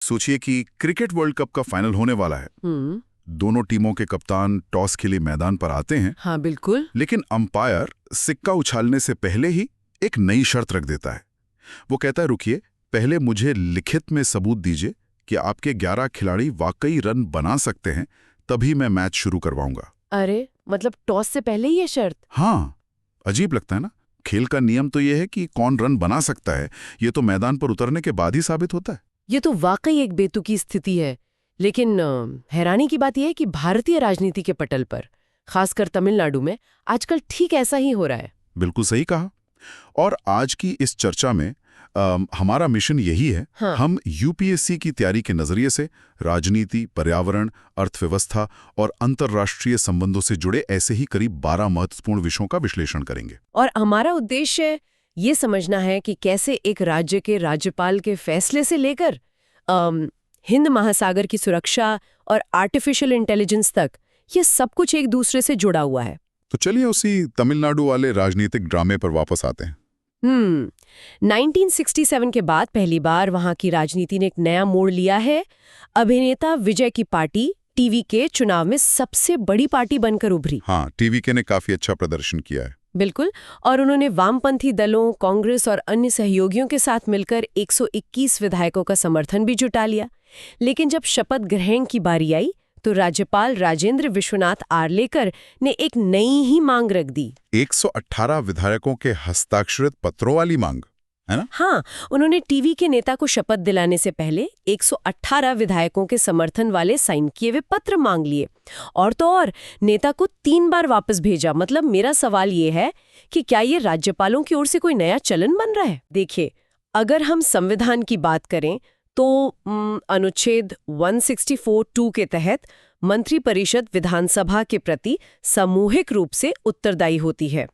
सोचिए कि cricket world cup का फाइनल होने वाला है। दोनों टीमों के कप्तान टॉस के लिए मैदान पर आते हैं। हाँ बिल्कुल। लेकिन अंपायर सिक्का उछालने से पहले ही एक नई शर्त रख देता है। वो कहता है, रुकिए, पहले मुझे लिखित में सबूत दीजिए कि आपके 11 खिलाड़ी वाकई रन बना सकते हैं, तभी मैं मैच शुरू करवाऊंगा। अरे मतलब टॉस से पहले ही ये शर्त? हाँ, अजीब लगता है ना। खेल का नियम तो ये है कि कौन रन बना सकता है, ये तो मैदान पर उतरने के बाद ही साबित होता है। ये तो वाकई एक बेतुकी स्थिति है। लेकिन हैरानी की बात यह है कि भारतीय राजनीति के पटल पर, खासकर तमिलनाडु में, आजकल ठीक ऐसा ही हो रहा है। बिल्कुल सही कहा। और आज की इस चर्चा में हमारा मिशन यही है। हाँ। हम यूपीएससी की तैयारी के नजरिए से राजनीति, पर्यावरण, अर्थव्यवस्था और अंतर्राष्ट्रीय संबंधों से जुड़े ऐसे ही करीब 12 महत्वपूर्ण विषयों का विश्लेषण करेंगे। और हमारा उद्देश्य ये समझना है कि कैसे एक राज्य के राज्यपाल के फैसले से लेकर हिंद महासागर की सुरक्षा और आर्टिफिशियल इंटेलिजेंस तक, ये सब कुछ एक दूसरे से जुड़ा हुआ है। तो चलिए उसी तमिलनाडु वाले राजनीतिक ड्रामे पर वापस आते हैं। 1967 के बाद पहली बार वहां की राजनीति ने एक नया मोड़ लिया है। अभिनेता विजय की पार्टी टीवीके चुनाव में सबसे बड़ी पार्टी बनकर उभरी। हाँ, टीवीके ने काफी अच्छा प्रदर्शन किया है। बिल्कुल। और उन्होंने वामपंथी दलों, कांग्रेस और अन्य सहयोगियों के साथ मिलकर 121 विधायकों का समर्थन भी जुटा लिया। लेकिन जब शपथ ग्रहण की बारी आई तो राज्यपाल राजेंद्र विश्वनाथ आर्लेकर ने एक नई ही मांग रख दी। 118 विधायकों के हस्ताक्षरित पत्रों वाली मांग, है ना? हाँ, उन्होंने टीवी के नेता को शपथ दिलाने से पहले 118 विधायकों के समर्थन वाले साइन किए हुए पत्र मांग लिए। और तो और नेता को 3 बार वापस भेजा। मतलब मेरा सवाल ये है कि क्या ये राज्यपालों की ओर से कोई नया चलन बन रहा है? देखिए, अगर हम संविधान की बात करें तो अनुच्छेद 164(2) के तहत मंत्रिपरिषद विधानसभा के प्रति सामूहिक रूप से उत्तरदायी होती है।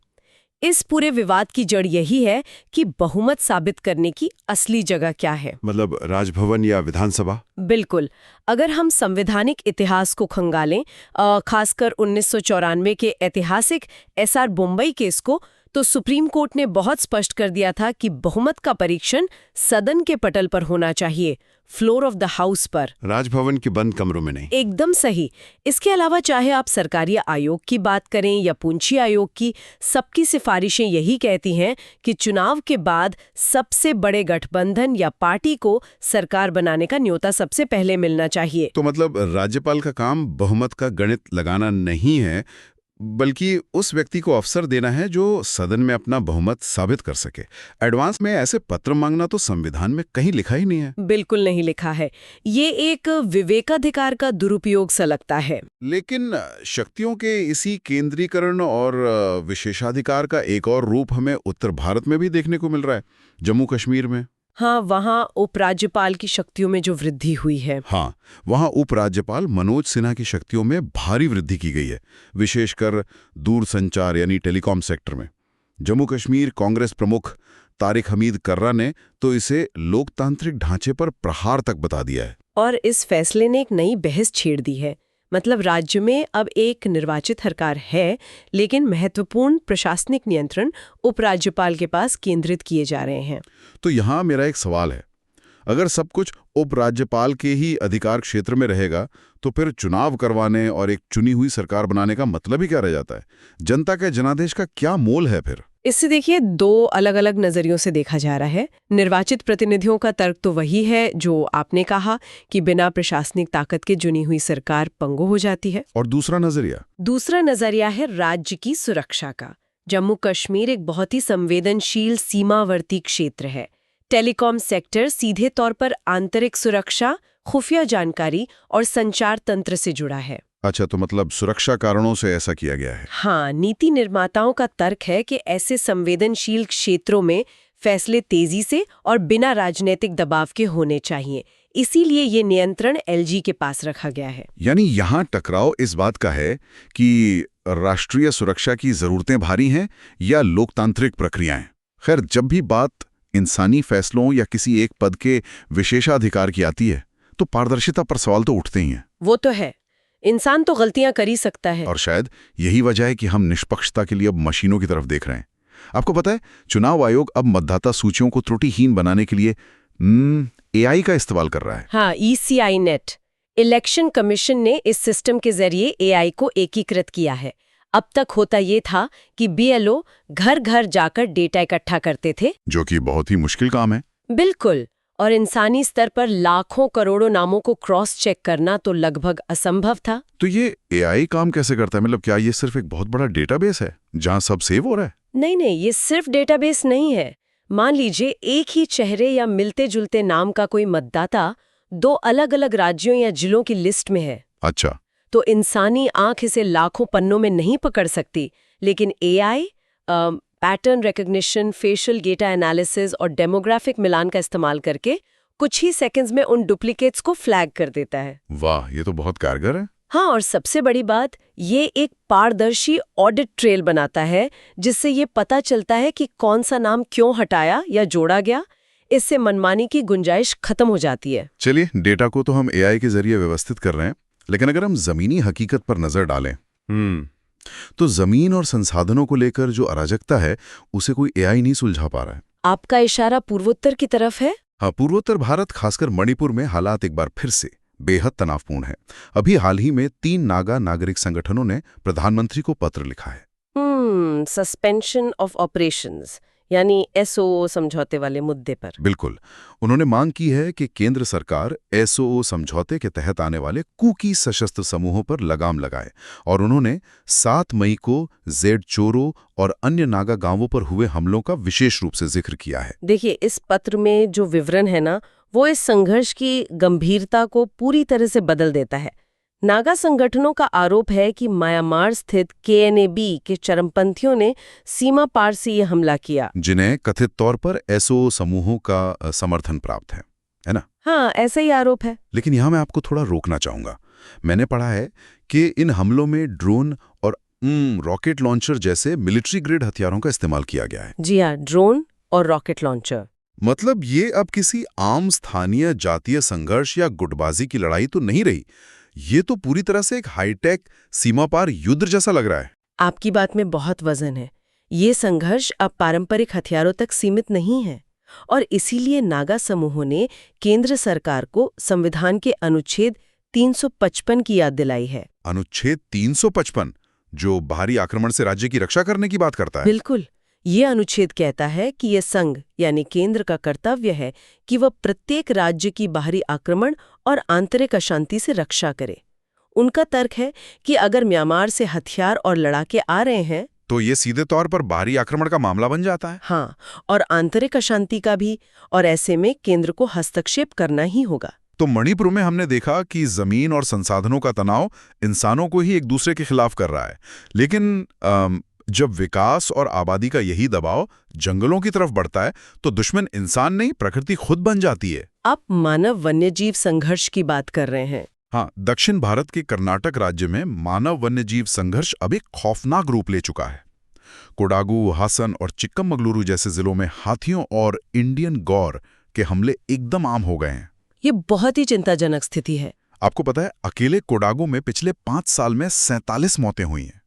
इस पूरे विवाद की जड़ यही है कि बहुमत साबित करने की असली जगह क्या है। मतलब राजभवन या विधानसभा? बिल्कुल। अगर हम संवैधानिक इतिहास को खंगालें, खासकर 1994 के ऐतिहासिक एसआर बोम्बई केस को, तो सुप्रीम कोर्ट ने बहुत स्पष्ट कर दिया था कि बहुमत का परीक्षण सदन के पटल पर होना चाहिए, फ्लोर ऑफ द हाउस पर, राजभवन के बंद कमरों में नहीं। एकदम सही। इसके अलावा चाहे आप सरकारी आयोग की बात करें या पूंजी आयोग की, सबकी सिफारिशें यही कहती हैं कि चुनाव के बाद सबसे बड़े गठबंधन या पार्टी को सरकार बनाने का न्योता सबसे पहले मिलना चाहिए। तो मतलब राज्यपाल का काम बहुमत का गणित लगाना नहीं है, बल्कि उस व्यक्ति को अवसर देना है जो सदन में अपना बहुमत साबित कर सके। एडवांस में ऐसे पत्र मांगना तो संविधान में कहीं लिखा ही नहीं है। बिल्कुल नहीं लिखा है। ये एक विवेकाधिकार का दुरुपयोग सा लगता है। लेकिन शक्तियों के इसी केंद्रीकरण और विशेषाधिकार का एक और रूप हमें उत्तर भारत में भी देखने को मिल रहा है, जम्मू कश्मीर में। हाँ, वहाँ उपराज्यपाल की शक्तियों में जो वृद्धि हुई है। हाँ, वहाँ उपराज्यपाल मनोज सिन्हा की शक्तियों में भारी वृद्धि की गई है, विशेषकर दूरसंचार यानी टेलीकॉम सेक्टर में। जम्मू कश्मीर कांग्रेस प्रमुख तारिक हमीद कर्रा ने तो इसे लोकतांत्रिक ढांचे पर प्रहार तक बता दिया है। और इस फैसले ने एक नई बहस छेड़ दी है। मतलब राज्य में अब एक निर्वाचित सरकार है, लेकिन महत्वपूर्ण प्रशासनिक नियंत्रण उपराज्यपाल के पास केंद्रित किए जा रहे हैं। तो यहाँ मेरा एक सवाल है, अगर सब कुछ उपराज्यपाल के ही अधिकार क्षेत्र में रहेगा तो फिर चुनाव करवाने और एक चुनी हुई सरकार बनाने का मतलब ही क्या रह जाता है? जनता के जनादेश का क्या मोल है फिर? इससे देखिए, 2 अलग-अलग नजरियों से देखा जा रहा है। निर्वाचित प्रतिनिधियों का तर्क तो वही है जो आपने कहा कि बिना प्रशासनिक ताकत के चुनी हुई सरकार पंगु हो जाती है। और दूसरा नजरिया है राज्य की सुरक्षा का। जम्मू कश्मीर एक बहुत ही संवेदनशील सीमावर्ती क्षेत्र है। टेलीकॉम सेक्टर सीधे तौर पर आंतरिक सुरक्षा, खुफिया जानकारी और संचार तंत्र से जुड़ा है। अच्छा, तो मतलब सुरक्षा कारणों से ऐसा किया गया है। हाँ, नीति निर्माताओं का तर्क है कि ऐसे संवेदनशील क्षेत्रों में फैसले तेजी से और बिना राजनीतिक दबाव के होने चाहिए। इसीलिए ये नियंत्रण एलजी के पास रखा गया है। यानी यहाँ टकराव इस बात का है कि राष्ट्रीय सुरक्षा की जरूरतें भारी हैं या लोकतांत्रिक प्रक्रियाएं। खैर, जब भी बात इंसानी फैसलों या किसी एक पद के विशेषाधिकार की आती है तो पारदर्शिता पर सवाल तो उठते ही हैं। वो तो है, इंसान तो गलतियां कर ही सकता है। और शायद यही वजह है कि हम निष्पक्षता के लिए अब मशीनों की तरफ देख रहे हैं। आपको पता है, चुनाव आयोग अब मतदाता सूचियों को त्रुटिहीन बनाने के लिए एआई का इस्तेमाल कर रहा है। हाँ, ECI नेट। इलेक्शन कमीशन ने इस सिस्टम के जरिए एआई को एकीकृत किया है। अब तक होता ये था कि BLO घर घर जाकर डेटा इकट्ठा करते थे, जो कि बहुत ही मुश्किल काम है। बिल्कुल, और इंसानी स्तर पर लाखों करोड़ों नामों को क्रॉस चेक करना तो लगभग असंभव था। तो ये एआई काम कैसे करता है? मतलब क्या ये सिर्फ एक बहुत बड़ा डेटाबेस है जहां सब सेव हो रहा है? नहीं, ये सिर्फ डेटाबेस नहीं है। मान लीजिए एक ही चेहरे या मिलते जुलते नाम का कोई मतदाता 2 अलग-अलग राज्यों या जिलों की लिस्ट में है। अच्छा। तो इंसानी आंख इसे लाखों पन्नों में नहीं पकड़ सकती, लेकिन AI pattern recognition, facial data analysis और डेमोग्राफिक मिलान का इस्तेमाल करके कुछ ही सेकंड्स में उन डुप्लीकेट्स को फ्लैग कर देता है। वाह, ये तो बहुत कारगर है। हाँ, और सबसे बड़ी बात, ये एक पारदर्शी ऑडिट ट्रेल बनाता है, जिससे ये पता चलता है कि कौन सा नाम क्यों हटाया या जोड़ा गया। इससे मनमानी की गुंजाइश खत्म हो जाती है। चलिए, डेटा को तो हम एआई के जरिए व्यवस्थित कर रहे हैं, लेकिन अगर हम जमीनी हकीकत पर नजर डालें, तो जमीन और संसाधनों को लेकर जो अराजकता है, उसे कोई एआई नहीं सुलझा पा रहा है। आपका इशारा पूर्वोत्तर की तरफ है? हाँ, पूर्वोत्तर भारत, खासकर मणिपुर में हालात एक बार फिर से बेहद तनावपूर्ण है। अभी हाल ही में 3 नागा नागरिक संगठनों ने प्रधानमंत्री को पत्र लिखा है। सस्पेंशन ऑफ ऑपरेशंस, यानी SOO समझौते वाले मुद्दे पर। बिल्कुल, उन्होंने मांग की है कि केंद्र सरकार SOO समझौते के तहत आने वाले कुकी सशस्त्र समूहों पर लगाम लगाए, और उन्होंने 7 मई को जेड चोरो और अन्य नागा गांवों पर हुए हमलों का विशेष रूप से जिक्र किया है। देखिए, इस पत्र में जो विवरण है ना, वो इस संघर्ष की गंभीरता को पूरी तरह से बदल देता है। नागा संगठनों का आरोप है कि म्यांमार स्थित KNAB के चरमपंथियों ने सीमा पार से ये हमला किया, जिन्हें कथित तौर पर SOO समूहों का समर्थन प्राप्त है ना? हाँ, ऐसा ही आरोप है। लेकिन यहाँ मैं आपको थोड़ा रोकना चाहूंगा। मैंने पढ़ा है कि इन हमलों में ड्रोन और रॉकेट लॉन्चर जैसे मिलिट्री ग्रेड हथियारों का इस्तेमाल किया गया है। जी हाँ, ड्रोन और रॉकेट लॉन्चर। मतलब ये अब किसी आम स्थानीय जातीय संघर्ष या गुटबाजी की लड़ाई तो नहीं रही, ये तो पूरी तरह से एक हाईटेक सीमा पार युद्ध जैसा लग रहा है। आपकी बात में बहुत वजन है। ये संघर्ष अब पारंपरिक हथियारों तक सीमित नहीं है, और इसीलिए नागा समूहों ने केंद्र सरकार को संविधान के अनुच्छेद 355 की याद दिलाई है। अनुच्छेद 355, जो बाहरी आक्रमण से राज्य की रक्षा करने की बात करता है। बिल्कुल, ये अनुच्छेद कहता है कि ये संघ यानी केंद्र का कर्तव्य है कि वह प्रत्येक राज्य की बाहरी आक्रमण और आंतरिक अशांति से रक्षा करे। उनका तर्क है कि अगर म्यांमार से हथियार और लड़ाके आ रहे हैं, तो ये सीधे तौर पर बाहरी आक्रमण का मामला बन जाता है। हाँ, और आंतरिक अशांति का भी, और ऐसे में केंद्र को हस्तक्षेप करना ही होगा। तो मणिपुर में हमने देखा कि जमीन और संसाधनों का तनाव इंसानों को ही एक दूसरे के खिलाफ कर रहा है, लेकिन जब विकास और आबादी का यही दबाव जंगलों की तरफ बढ़ता है, तो दुश्मन इंसान नहीं, प्रकृति खुद बन जाती है। आप मानव वन्यजीव संघर्ष की बात कर रहे हैं। हाँ, दक्षिण भारत के कर्नाटक राज्य में मानव वन्यजीव संघर्ष अब एक खौफनाक रूप ले चुका है। कोडागु, हासन और चिक्कमगलुरु जैसे जिलों में हाथियों और इंडियन गौर के हमले एकदम आम हो गए हैं। ये बहुत ही चिंताजनक स्थिति है। आपको पता है, अकेले कोडागु में पिछले 5 साल में 47 मौतें हुई हैं,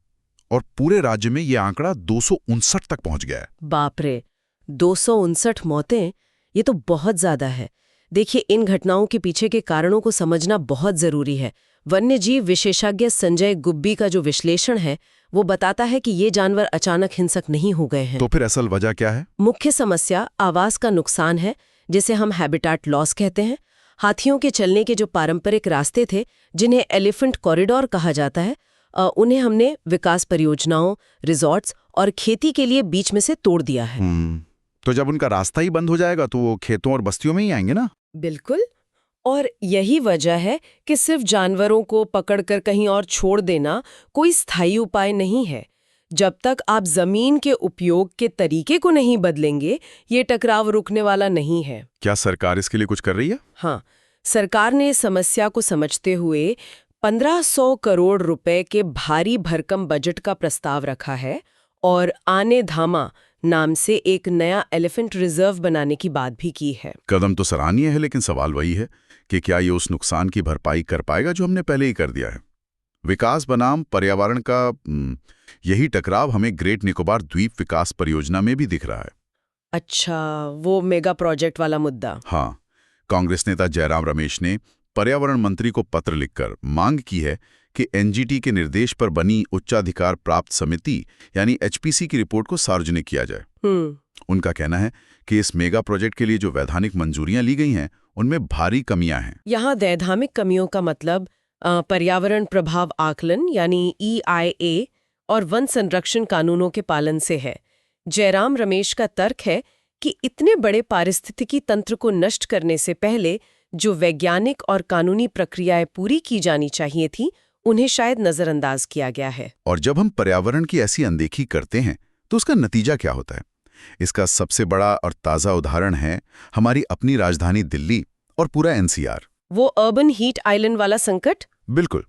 और पूरे राज्य में ये आंकड़ा 259 तक पहुंच गया है। बाप रे, 259 मौतें, ये तो बहुत ज्यादा है। देखिए, इन घटनाओं के पीछे के कारणों को समझना बहुत जरूरी है। वन्यजीव विशेषज्ञ संजय गुब्बी का जो विश्लेषण है, वो बताता है कि ये जानवर अचानक हिंसक नहीं हो गए हैं। तो फिर असल वजह क्या है? मुख्य समस्या आवास का नुकसान है, जिसे हम हैबिटाट लॉस कहते हैं। हाथियों के चलने के जो पारंपरिक रास्ते थे, जिन्हें एलिफेंट कॉरिडोर कहा जाता है, उन्हें हमने विकास परियोजनाओं, रिजॉर्ट्स और खेती के लिए बीच में से तोड़ दिया है। तो जब उनका रास्ता ही बंद हो जाएगा, तो वो खेतों और बस्तियों में ही आएंगे ना? बिल्कुल, और यही वजह है कि सिर्फ जानवरों को पकड़कर कहीं और छोड़ देना कोई स्थायी उपाय नहीं है। जब तक आप जमीन के उपयोग के तरीके को नहीं बदलेंगे, ये टकराव रुकने वाला नहीं है। क्या सरकार इसके लिए कुछ कर रही है? हाँ, सरकार ने समस्या को समझते हुए 1500 करोड़ रुपए के भारी भरकम बजट का प्रस्ताव रखा है, और आने धामा नाम से एक नया एलिफेंट रिजर्व बनाने की बात भी की है। कदम तो सराहनीय है, लेकिन सवाल वही है कि क्या ये उस नुकसान की भरपाई कर पाएगा जो हमने पहले ही कर दिया है? विकास बनाम पर्यावरण का यही टकराव हमें ग्रेट निकोबार द्वीप विकास परियोजना में भी दिख रहा है। अच्छा, वो मेगा प्रोजेक्ट वाला मुद्दा। हाँ, कांग्रेस नेता जयराम रमेश ने पर्यावरण मंत्री को पत्र लिखकर मांग की है कि एनजीटी के निर्देश पर बनी उच्चाधिकार प्राप्त समिति यानी एचपीसी की रिपोर्ट को सार्वजनिक किया जाए। उनका कहना है कि इस मेगा प्रोजेक्ट के लिए जो वैधानिक मंजूरियां ली गई हैं उनमें भारी कमियां हैं। यहाँ वैधानिक कमियों का मतलब पर्यावरण प्रभाव आकलन यानी EIA और वन संरक्षण कानूनों के पालन से है। जयराम रमेश का तर्क है कि इतने बड़े पारिस्थितिकी तंत्र को नष्ट करने से पहले जो वैज्ञानिक और कानूनी प्रक्रियाएं पूरी की जानी चाहिए थी उन्हें शायद नजरअंदाज किया गया है। और जब हम पर्यावरण की ऐसी अनदेखी करते हैं तो उसका नतीजा क्या होता है? इसका सबसे बड़ा और ताज़ा उदाहरण है हमारी अपनी राजधानी दिल्ली और पूरा NCR। वो अर्बन हीट आइलैंड वाला संकट? बिल्कुल।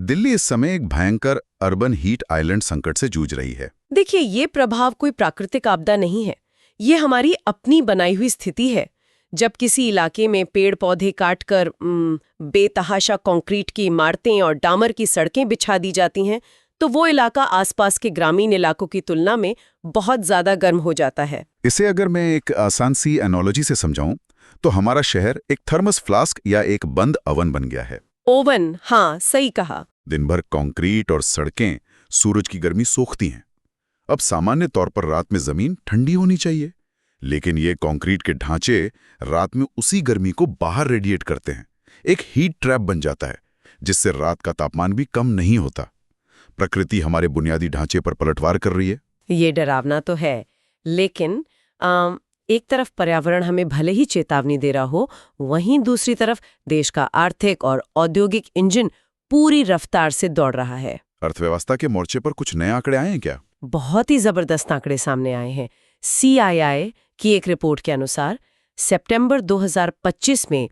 दिल्ली इस समय एक भयंकर अर्बन हीट आइलैंड संकट से जूझ रही है। देखिए, ये प्रभाव कोई प्राकृतिक आपदा नहीं है, ये हमारी अपनी बनाई हुई स्थिति है। जब किसी इलाके में पेड़ पौधे काटकर बेतहाशा कंक्रीट की इमारतें और डामर की सड़कें बिछा दी जाती हैं, तो वो इलाका आसपास के ग्रामीण इलाकों की तुलना में बहुत ज्यादा गर्म हो जाता है। इसे अगर मैं एक आसान सी एनोलॉजी से समझाऊं तो हमारा शहर एक थर्मस फ्लास्क या एक बंद ओवन बन गया है। ओवन, हाँ सही कहा। दिन भर कंक्रीट और सड़कें सूरज की गर्मी सोखती हैं। अब सामान्य तौर पर रात में जमीन ठंडी होनी चाहिए, लेकिन ये कंक्रीट के ढांचे रात में उसी गर्मी को बाहर रेडिएट करते हैं। एक हीट ट्रैप बन जाता है जिससे रात का तापमान भी कम नहीं होता। प्रकृति हमारे बुनियादी ढांचे पर पलटवार कर रही है। ये डरावना तो है, लेकिन एक तरफ पर्यावरण हमें भले ही चेतावनी दे रहा हो, वहीं दूसरी तरफ देश का आर्थिक और औद्योगिक इंजन पूरी रफ्तार से दौड़ रहा है। अर्थव्यवस्था के मोर्चे पर कुछ नए आंकड़े आए हैं क्या? बहुत ही जबरदस्त आंकड़े सामने आए हैं। CII की एक रिपोर्ट के अनुसार सितंबर 2025 में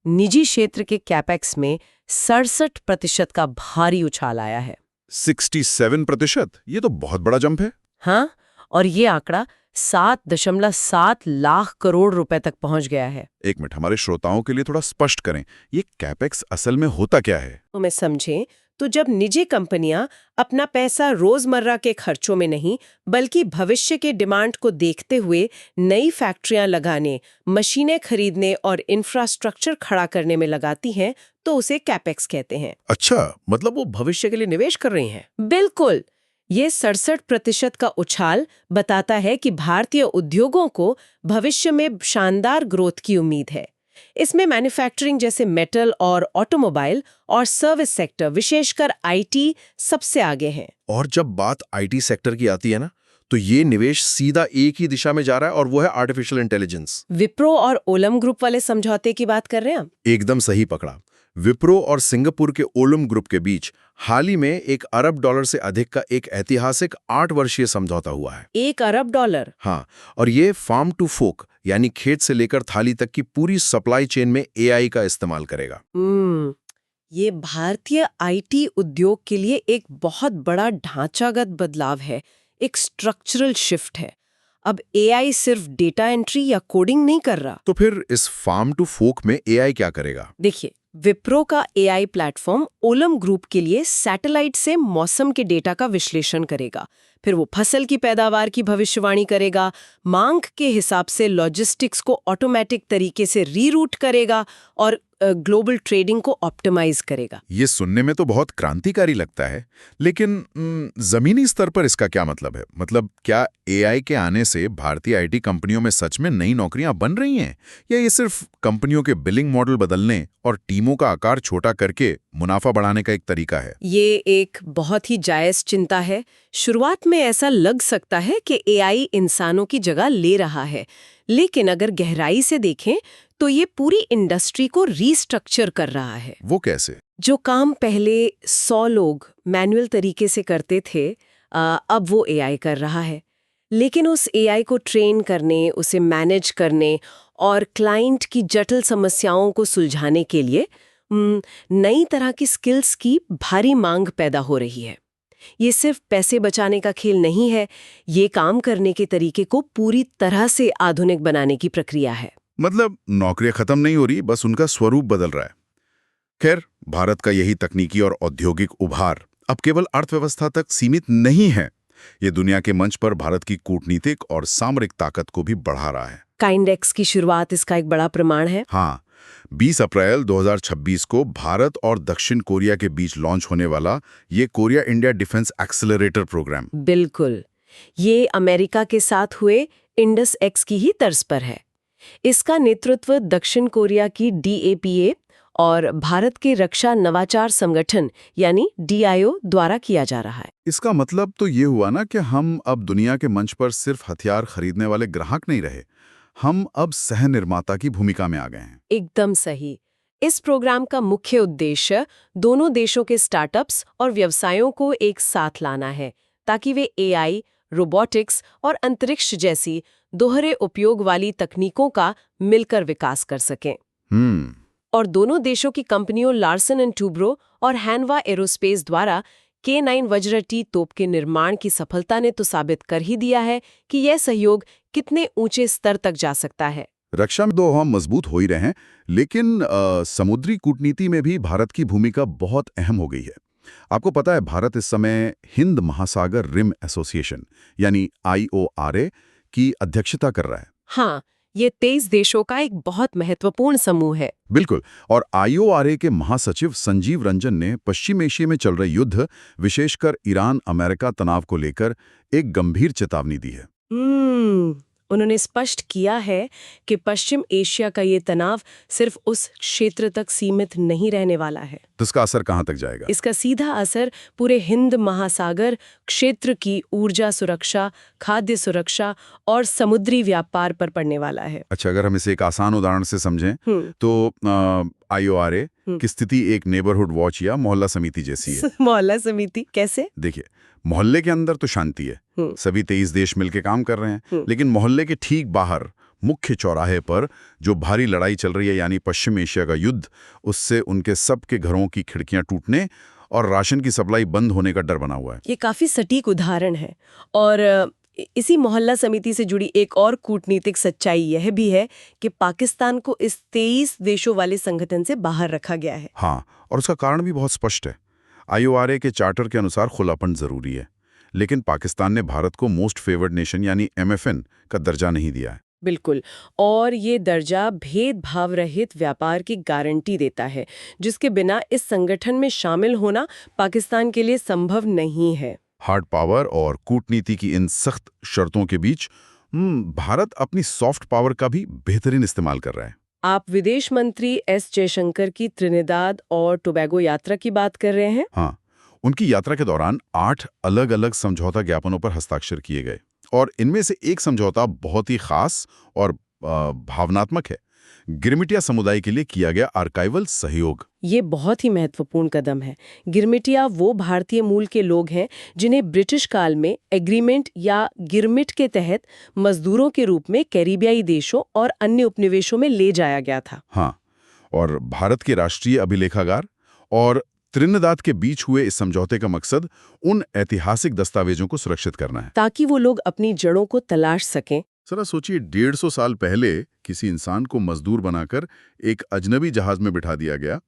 निजी क्षेत्र के कैपेक्स में 67% का भारी उछाल आया है। 67%? ये तो बहुत बड़ा जंप है। हाँ, और ये आंकड़ा 7.7 लाख करोड़ रुपए तक पहुंच गया है। एक मिनट, हमारे श्रोताओं के लिए थोड़ा स्पष्ट करें, ये कैपेक्स असल में होता क्या है? तो मैं समझें तो जब निजी कंपनियां अपना पैसा रोजमर्रा के खर्चों में नहीं बल्कि भविष्य के डिमांड को देखते हुए नई फैक्ट्रियां लगाने, मशीनें खरीदने और इंफ्रास्ट्रक्चर खड़ा करने में लगाती हैं, तो उसे कैपेक्स कहते हैं। अच्छा, मतलब वो भविष्य के लिए निवेश कर रही हैं। बिल्कुल। ये 67% का उछाल बताता है कि भारतीय उद्योगों को भविष्य में शानदार ग्रोथ की उम्मीद है। इसमें मैन्युफैक्चरिंग जैसे मेटल और ऑटोमोबाइल और सर्विस सेक्टर, विशेषकर IT सबसे आगे हैं। और जब बात IT सेक्टर की आती है ना, तो ये निवेश सीधा एक ही दिशा में जा रहा है और वो है आर्टिफिशियल इंटेलिजेंस। विप्रो और ओलम ग्रुप वाले समझौते की बात कर रहे हैं आप? एकदम सही पकड़ा। विप्रो और सिंगापुर के ओलम ग्रुप के बीच हाल ही में $1 अरब से अधिक का एक ऐतिहासिक 8 वर्षीय समझौता हुआ है। $1 अरब? हाँ, और ये फार्म टू फोक यानी खेत से लेकर थाली तक की पूरी सप्लाई चेन में AI का इस्तेमाल करेगा। ये भारतीय IT उद्योग के लिए एक बहुत बड़ा ढांचागत बदलाव है, एक स्ट्रक्चरल शिफ्ट है। अब AI सिर्फ डेटा एंट्री या कोडिंग नहीं कर रहा। तो फिर इस फार्म टू फोक में AI क्या करेगा? देखिए, विप्रो का AI प्लेटफॉर्म ओलम ग्रुप के लिए सैटेलाइट से मौसम के डेटा का विश्लेषण करेगा। फिर वो फसल की पैदावार की भविष्यवाणी करेगा, मांग के हिसाब से लॉजिस्टिक्स को ऑटोमेटिक तरीके से रीरूट करेगा और ग्लोबल ट्रेडिंग को ऑप्टिमाइज करेगा। ये सुनने में तो बहुत क्रांतिकारी लगता है, लेकिन जमीनी स्तर पर इसका क्या मतलब है? मतलब क्या AI के आने से भारतीय IT कंपनियों में सच में नई नौकरियां बन रही हैं, या ये सिर्फ कंपनियों के बिलिंग मॉडल बदलने और टीमों का आकार छोटा करके मुनाफा बढ़ाने का एक तरीका है? ये एक बहुत ही जायज चिंता है। शुरुआत में ऐसा लग सकता है कि AI इंसानों की जगह ले रहा है, लेकिन अगर गहराई से देखें तो ये पूरी इंडस्ट्री को रीस्ट्रक्चर कर रहा है। वो कैसे? जो काम पहले 100 लोग मैनुअल तरीके से करते थे, अब वो AI कर रहा है। लेकिन उस AI को ट्रेन करने, उसे मैनेज करने और क्लाइंट की जटिल समस्याओं को सुलझाने के लिए नई तरह की स्किल्स की भारी मांग पैदा हो रही है। ये सिर्फ पैसे बचाने का खेल नहीं है, ये काम करने के तरीके को पूरी तरह से आधुनिक बनाने की प्रक्रिया है। मतलब नौकरियां खत्म नहीं हो रही, बस उनका स्वरूप बदल रहा है। खैर, भारत का यही तकनीकी और औद्योगिक उभार अब केवल अर्थव्यवस्था तक सीमित नहीं है। ये दुनिया के मंच पर भारत की कूटनीतिक और सामरिक ताकत को भी बढ़ा रहा है। काइंडेक्स की शुरुआत इसका एक बड़ा प्रमाण है। हाँ, 20 अप्रैल 2026 को भारत और दक्षिण कोरिया के बीच लॉन्च होने वाला ये Korea India defence accelerator programme. बिल्कुल, ये अमेरिका के साथ हुए इंडस एक्स की ही तर्ज पर है। इसका नेतृत्व दक्षिण कोरिया की DAPA और भारत के रक्षा नवाचार संगठन यानी DIO द्वारा किया जा रहा है। इसका मतलब तो ये हुआ ना कि हम अब दुनिया के मंच पर सिर्फ हथियार खरीदने वाले ग्राहक नहीं रहे, हम अब सह निर्माता की भूमिका में आ गए हैं। एकदम सही। इस प्रोग्राम का मुख्य उद्देश्य दोनों देशों के स्टार्टअप्स और व्यवसायों को एक साथ लाना है ताकि वे AI, रोबोटिक्स और अंतरिक्ष जैसी दोहरे उपयोग वाली तकनीकों का मिलकर विकास कर सकें। और दोनों देशों की कंपनियों लार्सन एंड टूब्रो और हैनवा एरोस्पेस द्वारा K9 वज्र-T तोप के निर्माण की सफलता ने तो साबित कर ही दिया है कि यह सहयोग कितने ऊंचे स्तर तक जा सकता है। रक्षा में तो हम मजबूत हो ही रहे हैं, लेकिन समुद्री कूटनीति में भी भारत की भूमिका बहुत अहम हो गई है। आपको पता है, भारत इस समय हिंद महासागर रिम एसोसिएशन यानी IORA की अध्यक्षता कर रहा है। हाँ, ये 23 देशों का एक बहुत महत्वपूर्ण समूह है। बिल्कुल, और IORA के महासचिव संजीव रंजन ने पश्चिम एशिया में चल रहे युद्ध, विशेषकर ईरान-अमेरिका तनाव को लेकर एक गंभीर चेतावनी दी है। उन्होंने स्पष्ट किया है कि पश्चिम एशिया का ये तनाव सिर्फ उस क्षेत्र तक सीमित नहीं रहने वाला है। तो इसका असर कहाँ तक जाएगा? इसका सीधा असर पूरे हिंद महासागर क्षेत्र की ऊर्जा सुरक्षा, खाद्य सुरक्षा और समुद्री व्यापार पर पड़ने वाला है। अच्छा, अगर हम इसे एक आसान उदाहरण से समझें तो IORA की स्थिति एक नेबरहुड वॉच या मोहल्ला समिति जैसी है। मोहल्ला समिति कैसे? देखिए, मोहल्ले के अंदर तो शांति है, सभी 23 देश मिलकर काम कर रहे हैं, लेकिन मोहल्ले के ठीक बाहर मुख्य चौराहे पर जो भारी लड़ाई चल रही है यानी पश्चिम एशिया का युद्ध, उससे उनके सबके घरों की खिड़कियां टूटने और राशन की सप्लाई बंद होने का डर बना हुआ है। ये काफी सटीक उदाहरण है। और इसी मोहल्ला समिति से जुड़ी एक और कूटनीतिक सच्चाई यह भी है कि पाकिस्तान को इस 23 देशों वाले संगठन से बाहर रखा गया है। हाँ, और उसका कारण भी बहुत स्पष्ट है। IORA के चार्टर के अनुसार खुलापन जरूरी है, लेकिन पाकिस्तान ने भारत को मोस्ट फेवर्ड नेशन यानी MFN का दर्जा नहीं दिया है। बिल्कुल, और ये दर्जा भेदभाव रहित व्यापार की गारंटी देता है, जिसके बिना इस संगठन में शामिल होना पाकिस्तान के लिए संभव नहीं है। हार्ड पावर और कूटनीति की इन सख्त शर्तों के बीच भारत अपनी सॉफ्ट पावर का भी बेहतरीन इस्तेमाल कर रहा है। आप विदेश मंत्री S जयशंकर की त्रिनिदाद और टोबैगो यात्रा की बात कर रहे हैं? हाँ, उनकी यात्रा के दौरान 8 अलग-अलग समझौता ज्ञापनों पर हस्ताक्षर किए गए और इनमें से एक समझौता बहुत ही खास और भावनात्मक है। गिरमिटिया समुदाय के लिए किया गया आर्काइवल सहयोग। ये बहुत ही महत्वपूर्ण कदम है। गिरमिटिया वो भारतीय मूल के लोग हैं जिन्हें ब्रिटिश काल में एग्रीमेंट या गिरमिट के तहत मजदूरों के रूप में कैरिबियाई देशों और अन्य उपनिवेशों में ले जाया गया था। हाँ, और भारत के राष्ट्रीय अभिलेखागार और त्रिनिदाद के बीच हुए इस समझौते का मकसद उन ऐतिहासिक दस्तावेजों को सुरक्षित करना है ताकि वो लोग अपनी जड़ों को तलाश सकें। जरा सोचिए, 150 साल पहले किसी इंसान को मजदूर बनाकर एक अजनबी जहाज में बिठा दिया गया।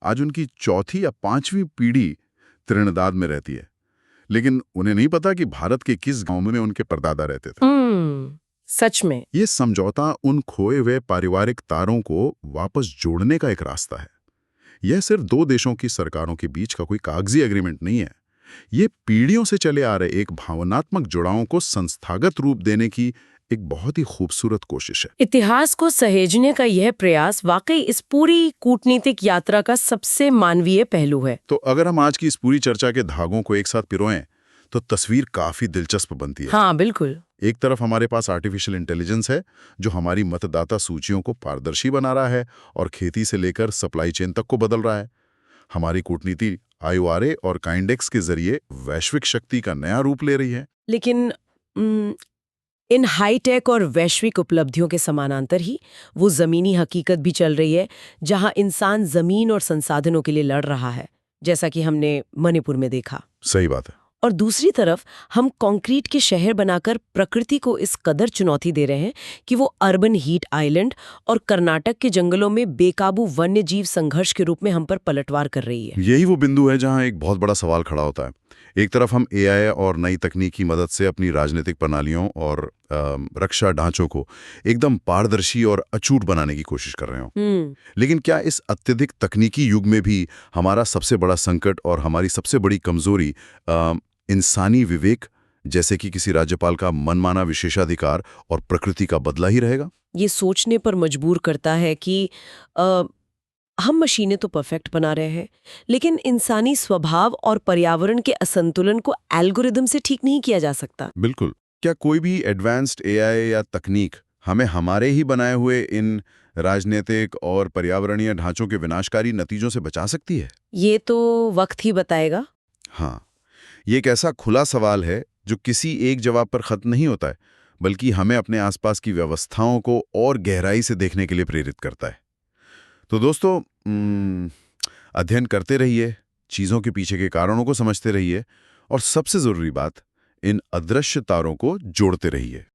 आज उनकी 4थी या 5वीं पीढ़ी त्रिनिदाद में रहती है, लेकिन उन्हें नहीं पता कि भारत के किस गांव में उनके परदादा रहते थे। सच में ये समझौता उन खोए हुए पारिवारिक तारों को वापस जोड़ने का एक रास्ता है। यह सिर्फ 2 देशों की सरकारों के बीच का कोई कागजी एग्रीमेंट नहीं है। ये पीढ़ियों से चले आ रहे एक भावनात्मक जुड़ाव को संस्थागत रूप देने की एक बहुत ही खूबसूरत कोशिश है। इतिहास को सहेजने का यह प्रयास वाकई इस पूरी कूटनीतिक यात्रा का सबसे मानवीय पहलू है। तो अगर हम आज की इस पूरी चर्चा के धागों को एक साथ पिरोएं तो तस्वीर काफी दिलचस्प बनती है। हाँ, बिल्कुल। एक तरफ हमारे पास आर्टिफिशियल इंटेलिजेंस है जो हमारी मतदाता सूचियों को पारदर्शी बना रहा है और खेती से लेकर सप्लाई चेन तक को बदल रहा है। हमारी कूटनीति IORA और काइंडेक्स के जरिए वैश्विक शक्ति का नया रूप ले रही है। लेकिन इन हाईटेक और वैश्विक उपलब्धियों के समानांतर ही वो जमीनी हकीकत भी चल रही है जहां इंसान जमीन और संसाधनों के लिए लड़ रहा है, जैसा कि हमने मणिपुर में देखा। सही बात है। और दूसरी तरफ हम कंक्रीट के शहर बनाकर प्रकृति को इस कदर चुनौती दे रहे हैं कि वो अर्बन हीट आइलैंड और कर्नाटक के जंगलों में बेकाबू वन्य जीव संघर्ष के रूप में हम पर पलटवार कर रही है। यही वो बिंदु है जहां एक बहुत बड़ा सवाल खड़ा होता है। एक तरफ हम एआई और नई तकनीक की मदद से अपनी राजनीतिक प्रणालियों और रक्षा ढांचों को एकदम पारदर्शी और अचूक बनाने की कोशिश कर रहे हो। लेकिन क्या इस अत्यधिक तकनीकी युग में भी हमारा सबसे बड़ा संकट और हमारी सबसे बड़ी कमजोरी इंसानी विवेक, जैसे कि किसी राज्यपाल का मनमाना विशेषाधिकार और प्रकृति का बदला ही रहेगा? ये सोचने पर मजबूर करता है कि अ, हम मशीनें तो परफेक्ट बना रहे हैं, लेकिन इंसानी स्वभाव और पर्यावरण के असंतुलन को एल्गोरिदम से ठीक नहीं किया जा सकता। बिल्कुल। क्या कोई भी एडवांस्ड एआई या तकनीक हमें हमारे ही बनाए हुए इन राजनीतिक और पर्यावरणीय ढांचों के विनाशकारी नतीजों से बचा सकती है? ये तो वक्त ही बताएगा। हाँ, ये एक ऐसा खुला सवाल है जो किसी एक जवाब पर खत्म नहीं होता है, बल्कि हमें अपने आसपास की व्यवस्थाओं को और गहराई से देखने के लिए प्रेरित करता है। तो दोस्तों, अध्ययन करते रहिए, चीज़ों के पीछे के कारणों को समझते रहिए और सबसे ज़रूरी बात, इन अदृश्य तारों को जोड़ते रहिए।